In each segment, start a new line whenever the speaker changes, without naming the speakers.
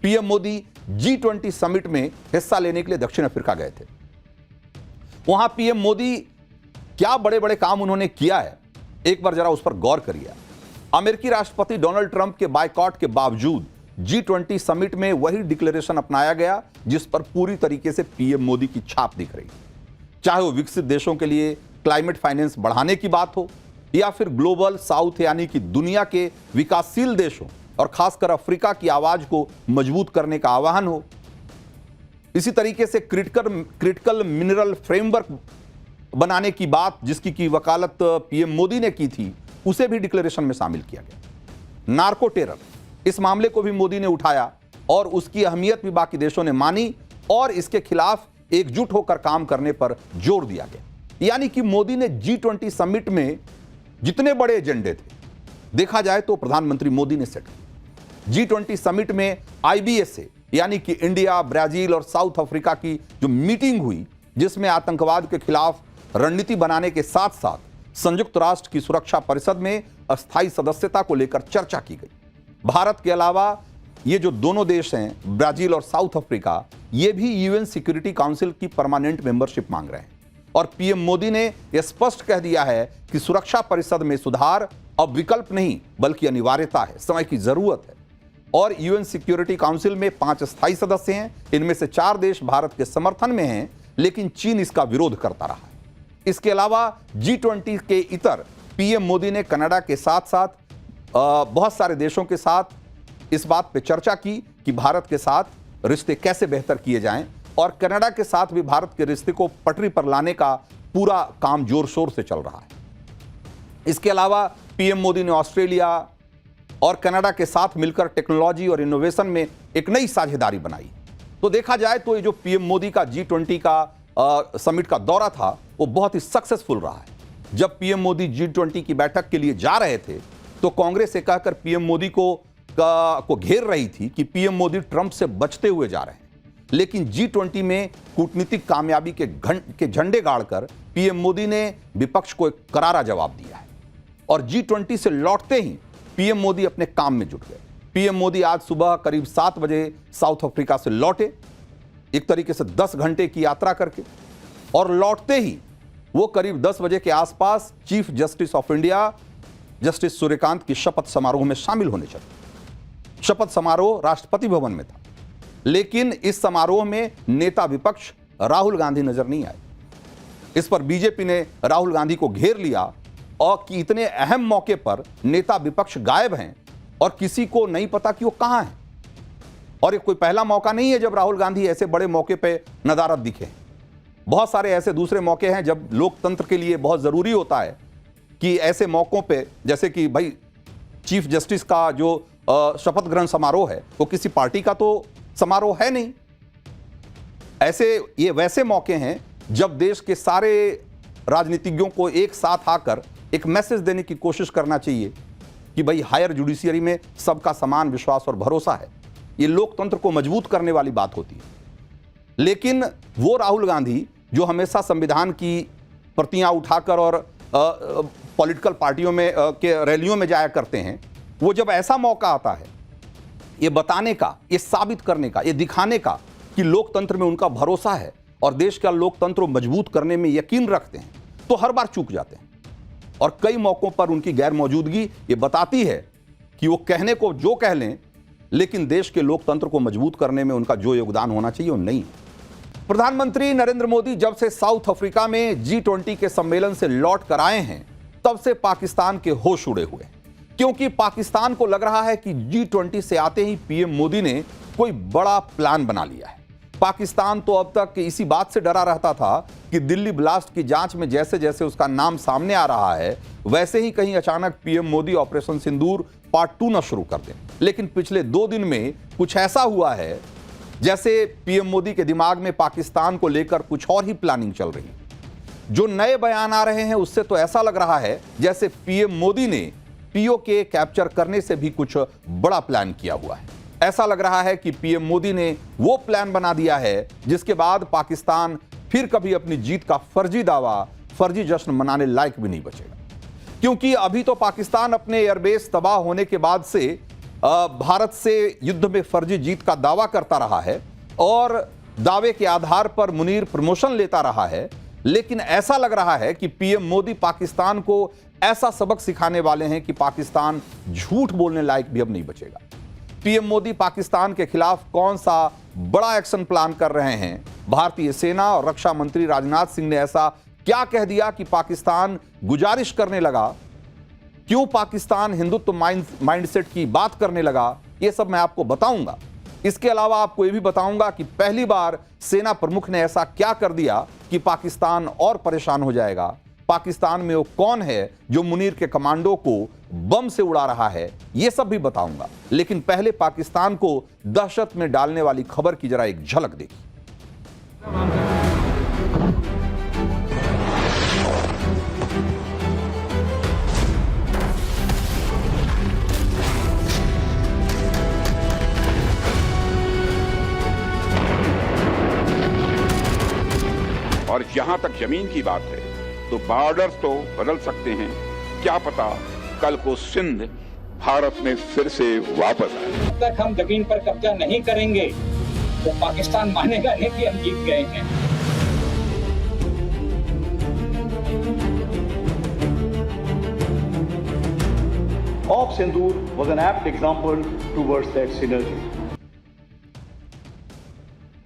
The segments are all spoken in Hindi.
पीएम मोदी G20 समिट में हिस्सा लेने के लिए दक्षिण अफ्रीका गए थे। वहां पीएम मोदी क्या बड़े बड़े काम उन्होंने किया है, एक बार जरा उस पर गौर करिए। अमेरिकी राष्ट्रपति डोनाल्ड ट्रंप के बायकॉट के बावजूद G20 समिट में वही डिक्लेरेशन अपनाया गया जिस पर पूरी तरीके से पीएम मोदी की छाप दिख रही। चाहे वो विकसित देशों के लिए क्लाइमेट फाइनेंस बढ़ाने की बात हो या फिर ग्लोबल साउथ यानी कि दुनिया के विकासशील देशों और खासकर अफ्रीका की आवाज को मजबूत करने का आह्वान हो। इसी तरीके से क्रिटिकल मिनरल फ्रेमवर्क बनाने की बात जिसकी की वकालत पीएम मोदी ने की थी, उसे भी डिक्लेरेशन में शामिल किया गया। नार्को टेरर, इस मामले को भी मोदी ने उठाया और उसकी अहमियत भी बाकी देशों ने मानी और इसके खिलाफ एकजुट होकर काम करने पर जोर दिया गया। यानी कि मोदी ने G20 समिट में जितने बड़े एजेंडे थे, देखा जाए तो प्रधानमंत्री मोदी ने सेट किए। G20 समिट में IBSA यानी कि इंडिया, ब्राजील और साउथ अफ्रीका की जो मीटिंग हुई, जिसमें आतंकवाद के खिलाफ रणनीति बनाने के साथ साथ संयुक्त राष्ट्र की सुरक्षा परिषद में अस्थायी सदस्यता को लेकर चर्चा की गई। भारत के अलावा ये जो दोनों देश हैं, ब्राजील और साउथ अफ्रीका, ये भी यूएन सिक्योरिटी काउंसिल की परमानेंट मेंबरशिप मांग रहे हैं। और पीएम मोदी ने यह स्पष्ट कह दिया है कि सुरक्षा परिषद में सुधार अब विकल्प नहीं बल्कि अनिवार्यता है, समय की जरूरत है। और यूएन सिक्योरिटी काउंसिल में 5 स्थायी सदस्य हैं, इनमें से 4 देश भारत के समर्थन में हैं, लेकिन चीन इसका विरोध करता रहा है। इसके अलावा G20 के इतर पीएम मोदी ने कनाडा के साथ साथ बहुत सारे देशों के साथ इस बात पे चर्चा की कि भारत के साथ रिश्ते कैसे बेहतर किए जाएं और कनाडा के साथ भी भारत के रिश्ते को पटरी पर लाने का पूरा काम जोर शोर से चल रहा है। इसके अलावा पीएम मोदी ने ऑस्ट्रेलिया और कनाडा के साथ मिलकर टेक्नोलॉजी और इनोवेशन में एक नई साझेदारी बनाई। तो देखा जाए तो ये जो पीएम मोदी का G20 का समिट का दौरा था, वो बहुत ही सक्सेसफुल रहा है। जब पीएम मोदी G20 की बैठक के लिए जा रहे थे तो कांग्रेस से कहकर पीएम मोदी को घेर रही थी कि पीएम मोदी ट्रंप से बचते हुए जा रहे हैं। लेकिन G20 में कूटनीतिक कामयाबी के झंडे गाड़कर पीएम मोदी ने विपक्ष को एक करारा जवाब दिया है। और G20 से लौटते ही पीएम मोदी अपने काम में जुट गए। पीएम मोदी आज सुबह करीब 7 बजे साउथ अफ्रीका से लौटे, एक तरीके से 10 घंटे की यात्रा करके, और लौटते ही वो करीब 10 बजे के आसपास chief justice of India justice Suryakant की शपथ समारोह में शामिल होने चले। शपथ समारोह राष्ट्रपति भवन में था, लेकिन इस समारोह में नेता विपक्ष राहुल गांधी नजर नहीं आए। इस पर बीजेपी ने राहुल गांधी को घेर लिया और कि इतने अहम मौके पर नेता विपक्ष गायब हैं और किसी को नहीं पता कि वो कहां हैं। और ये कोई पहला मौका नहीं है जब राहुल गांधी ऐसे बड़े मौके पे नदारद दिखे। बहुत सारे ऐसे दूसरे मौके हैं जब लोकतंत्र के लिए बहुत जरूरी होता है कि ऐसे मौकों पे, जैसे कि भाई चीफ जस्टिस का जो शपथ ग्रहण समारोह है वो किसी पार्टी का तो समारोह है नहीं। ये वैसे मौके हैं जब देश के सारे राजनीतिज्ञों को एक साथ आकर एक मैसेज देने की कोशिश करना चाहिए कि भाई हायर जुडिशियरी में सबका समान विश्वास और भरोसा है। ये लोकतंत्र को मजबूत करने वाली बात होती है। लेकिन वो राहुल गांधी जो हमेशा संविधान की प्रतियां उठाकर और पॉलिटिकल पार्टियों में के रैलियों में जाया करते हैं, वो जब ऐसा मौका आता है ये बताने का, ये साबित करने का, ये दिखाने का कि लोकतंत्र में उनका भरोसा है और देश का लोकतंत्र मजबूत करने में यकीन रखते हैं, तो हर बार चूक जाते हैं। और कई मौकों पर उनकी गैर मौजूदगी ये बताती है कि वो कहने को जो कह लें, लेकिन देश के लोकतंत्र को मजबूत करने में उनका जो योगदान होना चाहिए वो नहीं है। प्रधानमंत्री नरेंद्र मोदी जब से साउथ अफ्रीका में G20 के सम्मेलन से लौट कर आए हैं, तब से पाकिस्तान के होश उड़े हुए, क्योंकि पाकिस्तान को लग रहा है कि G20 से आते ही पीएम मोदी ने कोई बड़ा प्लान बना लिया है। पाकिस्तान तो अब तक इसी बात से डरा रहता था कि दिल्ली ब्लास्ट की जांच में जैसे जैसे उसका नाम सामने आ रहा है, वैसे ही कहीं अचानक पीएम मोदी ऑपरेशन सिंदूर पार्ट 2 न शुरू कर दें। लेकिन पिछले 2 दिन में कुछ ऐसा हुआ है जैसे पीएम मोदी के दिमाग में पाकिस्तान को लेकर कुछ और ही प्लानिंग चल रही है। जो नए बयान आ रहे हैं उससे तो ऐसा लग रहा है जैसे पीएम मोदी ने पीओके कैप्चर करने से भी कुछ बड़ा प्लान किया हुआ है। ऐसा लग रहा है कि पीएम मोदी ने वो प्लान बना दिया है जिसके बाद पाकिस्तान फिर कभी अपनी जीत का फर्जी दावा, फर्जी जश्न मनाने लायक भी नहीं बचेगा। क्योंकि अभी तो पाकिस्तान अपने एयरबेस तबाह होने के बाद से भारत से युद्ध में फर्जी जीत का दावा करता रहा है और दावे के आधार पर मुनीर प्रमोशन लेता रहा है, लेकिन ऐसा लग रहा है कि पीएम मोदी पाकिस्तान को ऐसा सबक सिखाने वाले हैं कि पाकिस्तान झूठ बोलने लायक भी अब नहीं बचेगा। पीएम मोदी पाकिस्तान के खिलाफ कौन सा बड़ा एक्शन प्लान कर रहे हैं? भारतीय सेना और रक्षा मंत्री राजनाथ सिंह ने ऐसा क्या कह दिया कि पाकिस्तान गुजारिश करने लगा? क्यों पाकिस्तान हिंदुत्व माइंडसेट की बात करने लगा? यह सब मैं आपको बताऊंगा। इसके अलावा आपको यह भी बताऊंगा कि पहली बार सेना प्रमुख ने ऐसा क्या कर दिया कि पाकिस्तान और परेशान हो जाएगा। पाकिस्तान में वो कौन है जो मुनीर के कमांडो को बम से उड़ा रहा है, यह सब भी बताऊंगा। लेकिन पहले पाकिस्तान को दहशत में डालने वाली खबर की जरा एक झलक देखिए।
और जहां तक जमीन की बात है तो बॉर्डर्स तो बदल सकते हैं, क्या पता कल को सिंध भारत में फिर से वापस आए।
जब तक हम जमीन पर कब्जा नहीं करेंगे तो पाकिस्तान मानेगा नहीं कि हम जीत गए हैं।
Op Sindoor was an apt example towards that synergy.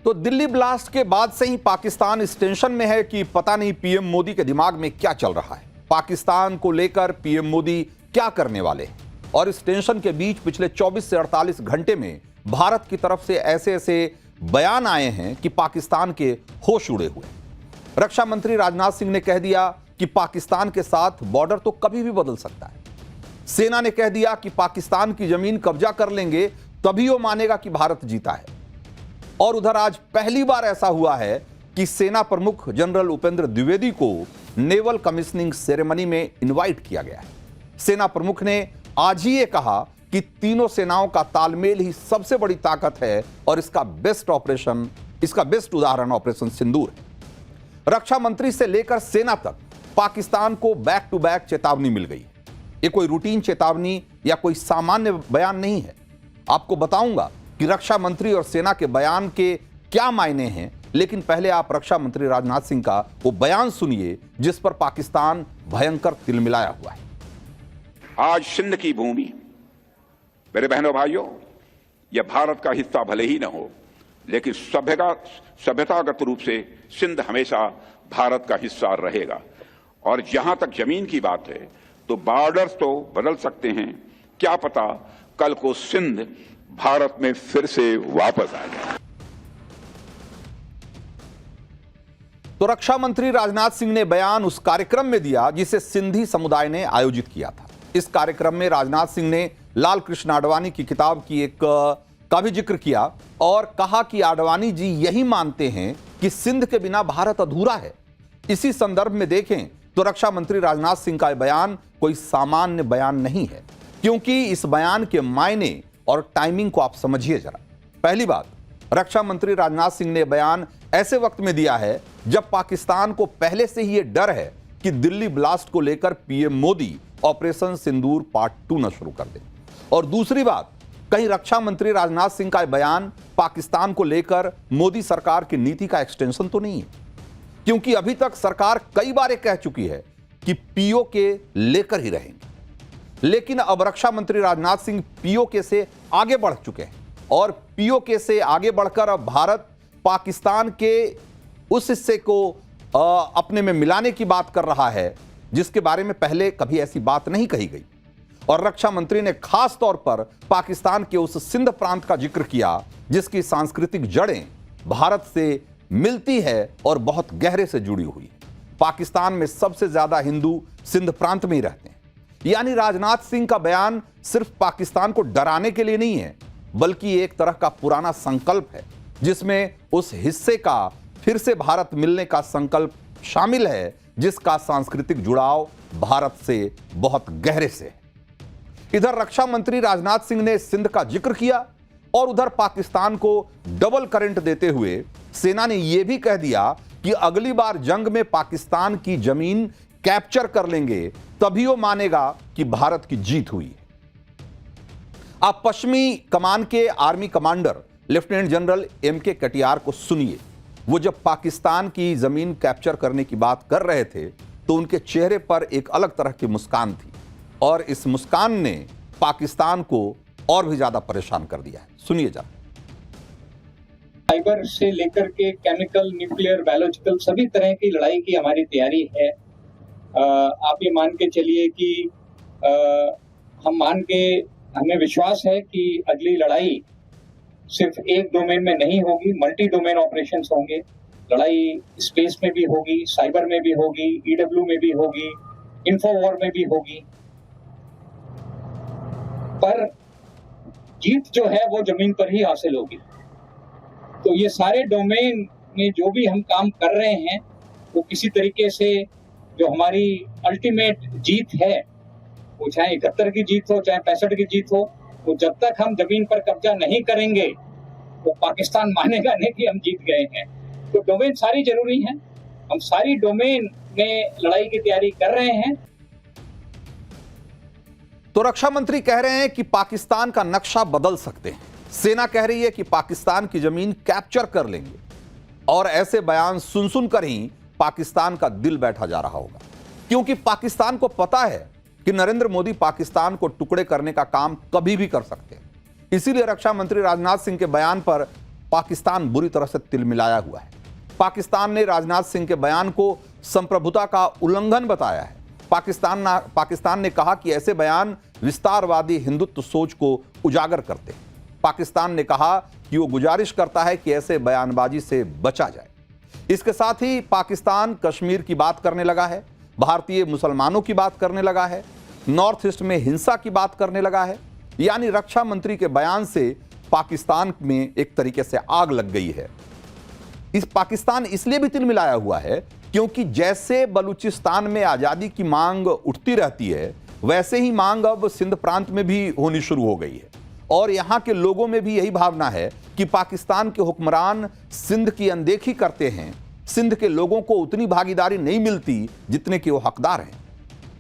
तो दिल्ली ब्लास्ट के बाद से ही पाकिस्तान इस टेंशन में है कि पता नहीं पीएम मोदी के दिमाग में क्या चल रहा है, पाकिस्तान को लेकर पीएम मोदी क्या करने वाले हैं। और इस टेंशन के बीच पिछले 24 से 48 घंटे में भारत की तरफ से ऐसे ऐसे बयान आए हैं कि पाकिस्तान के होश उड़े हुए। रक्षा मंत्री राजनाथ सिंह ने कह दिया कि पाकिस्तान के साथ बॉर्डर तो कभी भी बदल सकता है। सेना ने कह दिया कि पाकिस्तान की जमीन कब्जा कर लेंगे तभी वो मानेगा कि भारत जीता है। और उधर आज पहली बार ऐसा हुआ है कि सेना प्रमुख जनरल उपेंद्र द्विवेदी को नेवल कमिश्निंग सेरेमनी में इनवाइट किया गया है। सेना प्रमुख ने आज ही ये कहा कि तीनों सेनाओं का तालमेल ही सबसे बड़ी ताकत है और इसका बेस्ट उदाहरण ऑपरेशन सिंदूर है। रक्षा मंत्री से लेकर सेना तक पाकिस्तान को बैक टू बैक चेतावनी मिल गई। ये कोई रूटीन चेतावनी या कोई सामान्य बयान नहीं है। आपको बताऊंगा कि रक्षा मंत्री और सेना के बयान के क्या मायने हैं, लेकिन पहले आप रक्षा मंत्री राजनाथ सिंह का वो बयान सुनिए जिस पर पाकिस्तान भयंकर तिलमिलाया हुआ है।
आज सिंध की भूमि, मेरे बहनों भाइयों, यह भारत का हिस्सा भले ही न हो, लेकिन सभ्यतागत रूप से सिंध हमेशा भारत का हिस्सा रहेगा। और जहां तक जमीन की बात है तो बॉर्डर्स तो बदल सकते हैं, क्या पता कल को सिंध भारत में फिर से वापस आ जाए।
तो रक्षा मंत्री राजनाथ सिंह ने बयान उस कार्यक्रम में दिया जिसे सिंधी समुदाय ने आयोजित किया था। इस कार्यक्रम में राजनाथ सिंह ने लाल कृष्ण आडवाणी की किताब की का भी जिक्र किया और कहा कि आडवाणी जी यही मानते हैं कि सिंध के बिना भारत अधूरा है। इसी संदर्भ में देखें तो रक्षा मंत्री राजनाथ सिंह का बयान कोई सामान्य बयान नहीं है, क्योंकि इस बयान के मायने और टाइमिंग को आप समझिए जरा। पहली बात, रक्षा मंत्री राजनाथ सिंह ने बयान ऐसे वक्त में दिया है जब पाकिस्तान को पहले से ही यह डर है कि दिल्ली ब्लास्ट को लेकर पीएम मोदी ऑपरेशन सिंदूर पार्ट 2 न शुरू कर दें। और दूसरी बात, कहीं रक्षा मंत्री राजनाथ सिंह का बयान पाकिस्तान को लेकर मोदी सरकार की नीति का एक्सटेंशन तो नहीं है, क्योंकि अभी तक सरकार कई बार कह चुकी है कि पीओके लेकर ही रहेंगे। लेकिन अब रक्षा मंत्री राजनाथ सिंह पीओके से आगे बढ़ चुके हैं और पीओके से आगे बढ़कर अब भारत पाकिस्तान के उस हिस्से को अपने में मिलाने की बात कर रहा है जिसके बारे में पहले कभी ऐसी बात नहीं कही गई। और रक्षा मंत्री ने खास तौर पर पाकिस्तान के उस सिंध प्रांत का जिक्र किया जिसकी सांस्कृतिक जड़ें भारत से मिलती है और बहुत गहरे से जुड़ी हुई है। पाकिस्तान में सबसे ज्यादा हिंदू सिंध प्रांत में ही रहते हैं। यानी राजनाथ सिंह का बयान सिर्फ पाकिस्तान को डराने के लिए नहीं है, बल्कि एक तरह का पुराना संकल्प है जिसमें उस हिस्से का फिर से भारत मिलने का संकल्प शामिल है जिसका सांस्कृतिक जुड़ाव भारत से बहुत गहरे से है। इधर रक्षा मंत्री राजनाथ सिंह ने सिंध का जिक्र किया और उधर पाकिस्तान को डबल करंट देते हुए सेना ने यह भी कह दिया कि अगली बार जंग में पाकिस्तान की जमीन कैप्चर कर लेंगे तभी वो मानेगा कि भारत की जीत हुई है। आप पश्चिमी कमान के army commander lieutenant general M.K. Katiyar को सुनिए। वो जब पाकिस्तान की जमीन कैप्चर करने की बात कर रहे थे तो उनके चेहरे पर एक अलग तरह की मुस्कान थी और इस मुस्कान ने पाकिस्तान को और भी ज्यादा परेशान कर दिया है। सुनिए जरा।
साइबर से लेकर के केमिकल, न्यूक्लियर, बायोलॉजिकल सभी तरह की लड़ाई की हमारी तैयारी है। आप ये मान के चलिए कि हमें विश्वास है कि अगली लड़ाई सिर्फ एक डोमेन में नहीं होगी, मल्टी डोमेन ऑपरेशंस होंगे। लड़ाई स्पेस में भी होगी, साइबर में भी होगी, ईडब्ल्यू में भी होगी, इन्फोवॉर में भी होगी। पर जीत जो है वो जमीन पर ही हासिल होगी। तो ये सारे डोमेन में जो भी हम काम कर रहे हैं वो किसी तरीके से जो हमारी अल्टीमेट जीत है, वो चाहे 71 की जीत हो, चाहे 65 की जीत हो, तो जब तक हम जमीन पर कब्जा नहीं करेंगे तो पाकिस्तान मानेगा नहीं कि हम जीत गए हैं। तो डोमेन सारी जरूरी हैं, हम सारी डोमेन में लड़ाई की तैयारी कर रहे हैं।
तो रक्षा मंत्री कह रहे हैं कि पाकिस्तान का नक्शा बदल सकते हैं, सेना कह रही है कि पाकिस्तान की जमीन कैप्चर कर लेंगे और ऐसे बयान सुन सुनकर ही पाकिस्तान का दिल बैठा जा रहा होगा, क्योंकि पाकिस्तान को पता है कि नरेंद्र मोदी पाकिस्तान को टुकड़े करने का काम कभी भी कर सकते हैं। इसीलिए रक्षा मंत्री राजनाथ सिंह के बयान पर पाकिस्तान बुरी तरह से तिलमिलाया हुआ है। पाकिस्तान ने राजनाथ सिंह के बयान को संप्रभुता का उल्लंघन बताया है। पाकिस्तान ने कहा कि ऐसे बयान विस्तारवादी हिंदुत्व सोच को उजागर करते हैं। पाकिस्तान ने कहा कि वो गुजारिश करता है कि ऐसे बयानबाजी से बचा जाए। इसके साथ ही पाकिस्तान कश्मीर की बात करने लगा है, भारतीय मुसलमानों की बात करने लगा है, नॉर्थ ईस्ट में हिंसा की बात करने लगा है। यानी रक्षा मंत्री के बयान से पाकिस्तान में एक तरीके से आग लग गई है। इस पाकिस्तान इसलिए भी तिलमिलाया हुआ है क्योंकि जैसे बलूचिस्तान में आजादी की मांग उठती रहती है, वैसे ही मांग अब सिंध प्रांत में भी होनी शुरू हो गई है और यहां के लोगों में भी यही भावना है कि पाकिस्तान के हुक्मरान सिंध की अनदेखी करते हैं। सिंध के लोगों को उतनी भागीदारी नहीं मिलती जितने कि वो हकदार हैं।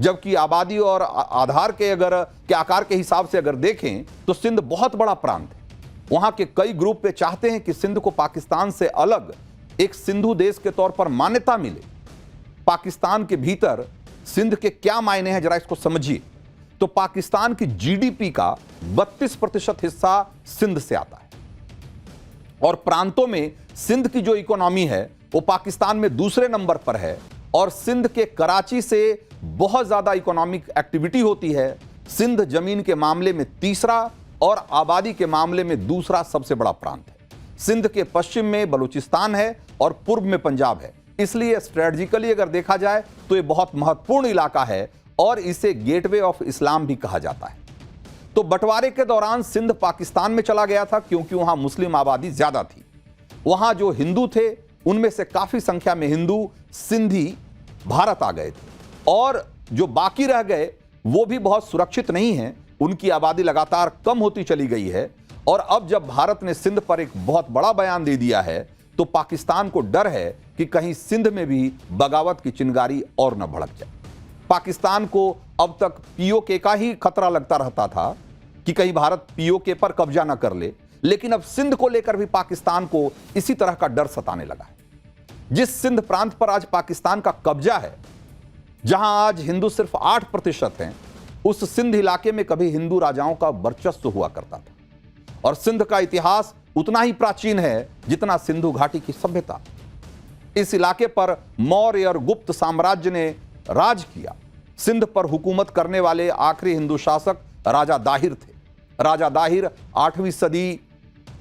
जबकि आबादी और आधार के आकार के हिसाब से अगर देखें तो सिंध बहुत बड़ा प्रांत है। वहां के कई ग्रुप पे चाहते हैं कि सिंध को पाकिस्तान से अलग एक सिंधु देश के तौर पर मान्यता मिले। पाकिस्तान के भीतर सिंध के क्या मायने हैं, जरा इसको समझिए। तो पाकिस्तान की जीडीपी का 32% हिस्सा सिंध से आता है और प्रांतों में सिंध की जो इकोनॉमी है वो पाकिस्तान में दूसरे नंबर पर है और सिंध के कराची से बहुत ज्यादा इकोनॉमिक एक्टिविटी होती है। सिंध जमीन के मामले में तीसरा और आबादी के मामले में दूसरा सबसे बड़ा प्रांत है। सिंध के पश्चिम में बलूचिस्तान है और पूर्व में पंजाब है। इसलिए स्ट्रेटजिकली अगर देखा जाए तो ये बहुत महत्वपूर्ण इलाका है और इसे गेटवे ऑफ इस्लाम भी कहा जाता है। तो बंटवारे के दौरान सिंध पाकिस्तान में चला गया था क्योंकि वहां मुस्लिम आबादी ज्यादा थी। वहां जो हिंदू थे उनमें से काफी संख्या में हिंदू सिंधी भारत आ गए थे और जो बाकी रह गए वो भी बहुत सुरक्षित नहीं हैं। उनकी आबादी लगातार कम होती चली गई है और अब जब भारत ने सिंध पर एक बहुत बड़ा बयान दे दिया है तो पाकिस्तान को डर है कि कहीं सिंध में भी बगावत की चिंगारी और न भड़क जाए। पाकिस्तान को अब तक पीओके का ही खतरा लगता रहता था कि कहीं भारत पीओके पर कब्जा न कर ले, लेकिन अब सिंध को लेकर भी पाकिस्तान को इसी तरह का डर सताने लगा है। जिस सिंध प्रांत पर आज पाकिस्तान का कब्जा है, जहां आज हिंदू सिर्फ 8% हैं, उस सिंध इलाके में कभी हिंदू राजाओं का वर्चस्व हुआ करता था और सिंध का इतिहास उतना ही प्राचीन है जितना सिंधु घाटी की सभ्यता। इस इलाके पर मौर्य और गुप्त साम्राज्य ने राज किया। सिंध पर हुकूमत करने वाले आखिरी हिंदू शासक राजा दाहिर थे। राजा दाहिर 8वीं सदी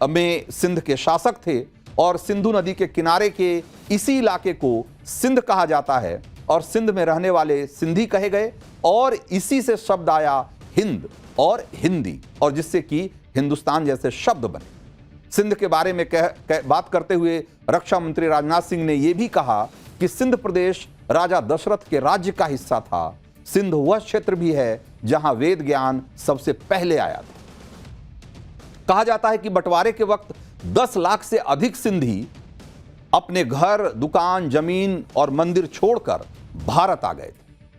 में सिंध के शासक थे और सिंधु नदी के किनारे के इसी इलाके को सिंध कहा जाता है और सिंध में रहने वाले सिंधी कहे गए और इसी से शब्द आया हिंद और हिंदी और जिससे कि हिंदुस्तान जैसे शब्द बने। सिंध के बारे में बात करते हुए रक्षा मंत्री राजनाथ सिंह ने यह भी कहा कि सिंध प्रदेश राजा दशरथ के राज्य का हिस्सा था। सिंध वह क्षेत्र भी है जहां वेद ज्ञान सबसे पहले आया था। कहा जाता है कि बंटवारे के वक्त 10 लाख से अधिक सिंधी अपने घर, दुकान, जमीन और मंदिर छोड़कर भारत आ गए थे।